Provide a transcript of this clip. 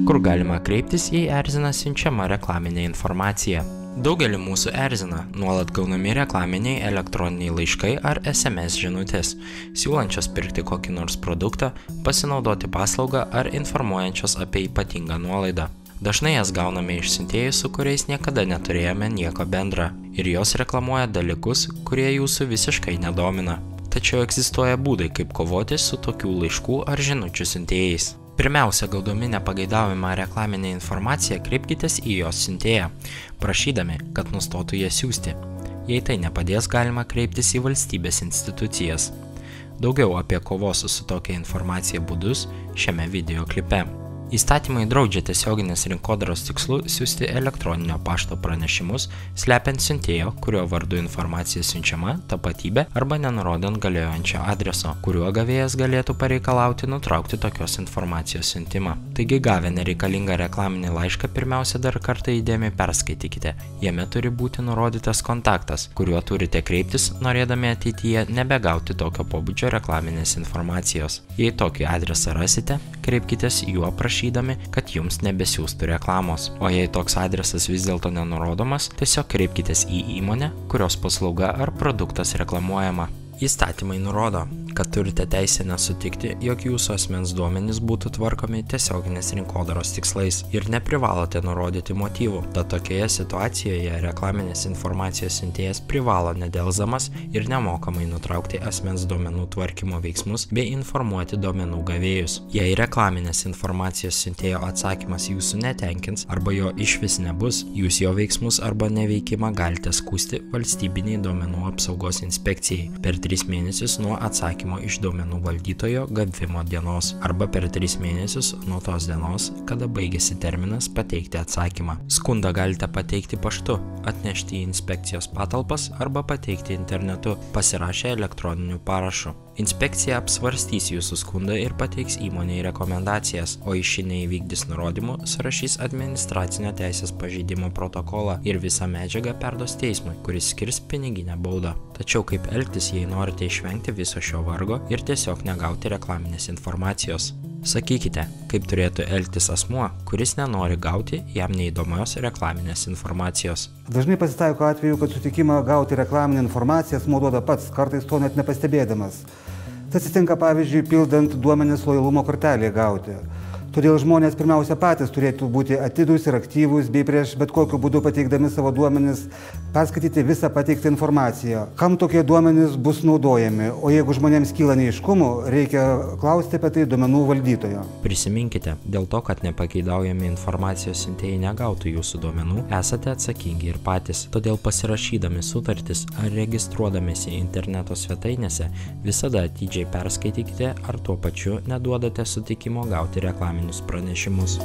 kur galima kreiptis, jei erzina siunčiama reklaminė informacija. Daugelį mūsų erzina nuolat gaunami reklaminiai elektroniniai laiškai ar SMS žinutės, siūlančios pirkti kokį nors produktą, pasinaudoti paslaugą ar informuojančios apie ypatingą nuolaidą. Dažnai jas gauname iš siuntėjų, su kuriais niekada neturėjome nieko bendra, ir jos reklamuoja dalykus, kurie jūsų visiškai nedomina. Tačiau egzistuoja būdai, kaip kovoti su tokių laiškų ar žinučių siuntėjais. Pirmiausia, gaudami nepageidaujamą reklaminę informaciją, kreipkitės į jos siuntėją, prašydami, kad nustotų ją siųsti. Jei tai nepadės, galima kreiptis į valstybės institucijas. Daugiau apie kovos su tokia informacija būdus šiame video klipe. Įstatymai draudžia tiesioginės rinkodaros tikslu siųsti elektroninio pašto pranešimus, slepiant siuntėjo, kurio vardu informacija siunčiama, tapatybę arba nenurodant galiojančio adreso, kuriuo gavėjas galėtų pareikalauti nutraukti tokios informacijos siuntimą. Taigi gavę nereikalingą reklaminį laišką, pirmiausia dar kartą įdėmiai perskaitykite. Jame turi būti nurodytas kontaktas, kuriuo turite kreiptis, norėdami ateityje nebegauti tokio pobūdžio reklaminės informacijos. Jei tokį adresą rasite, kreipkitės juo prašydami, kad jums nebesiųstų reklamos. O jei toks adresas vis dėlto nenurodomas, tiesiog kreipkitės į įmonę, kurios paslauga ar produktas reklamuojama. Įstatymai nurodo, kad turite teisę nesutikti, jog jūsų asmens duomenys būtų tvarkomi tiesioginės rinkodaros tikslais ir neprivalote nurodyti motyvų. Tad tokioje situacijoje reklaminės informacijos siuntėjas privalo nedelsdamas ir nemokamai nutraukti asmens duomenų tvarkymo veiksmus bei informuoti duomenų gavėjus. Jei reklaminės informacijos siuntėjo atsakymas jūsų netenkins arba jo išvis nebus, jūs jo veiksmus arba neveikimą galite skųsti valstybiniai duomenų apsaugos inspekcijai per 3 mėnesius nuo atsakymo iš duomenų valdytojo gavimo dienos arba per 3 mėnesius nuo tos dienos, kada baigėsi terminas pateikti atsakymą. Skundą galite pateikti paštu, atnešti į inspekcijos patalpas arba pateikti internetu, pasirašę elektroniniu parašu. Inspekcija apsvarstys jūsų skundą ir pateiks įmonei rekomendacijas, o jei ši neįvykdys nurodymų, surašys administracinio teisės pažeidimo protokolą ir visą medžiagą perduos teismui, kuris skirs piniginę baudą. Tačiau kaip elgtis, jei norite išvengti viso šio vargo ir tiesiog negauti reklaminės informacijos? Sakykite, kaip turėtų elgtis asmuo, kuris nenori gauti jam neįdomios reklaminės informacijos. Dažnai pasitaiko atveju, kad sutikimą gauti reklaminę informaciją asmuo duoda pats, kartais to net nepastebėdamas. Tas atsitinka, pavyzdžiui, pildant duomenis lojalumo kortelėje gauti. Todėl žmonės pirmiausia patys turėtų būti atidūs ir aktyvūs, bei prieš bet kokiu būdu pateikdami savo duomenis perskaityti visą pateiktą informaciją, kam tokie duomenys bus naudojami, o jeigu žmonėms kyla neaiškumų, reikia klausti apie tai duomenų valdytojo. Prisiminkite, dėl to, kad nepageidaujami informacijos siuntėjai negautų jūsų duomenų, esate atsakingi ir patys. Todėl pasirašydami sutartis ar registruodamėsi interneto svetainėse, visada atidžiai perskaitykite, ar tuo pačiu neduodate sutikimo gauti reklaminius pranešimus.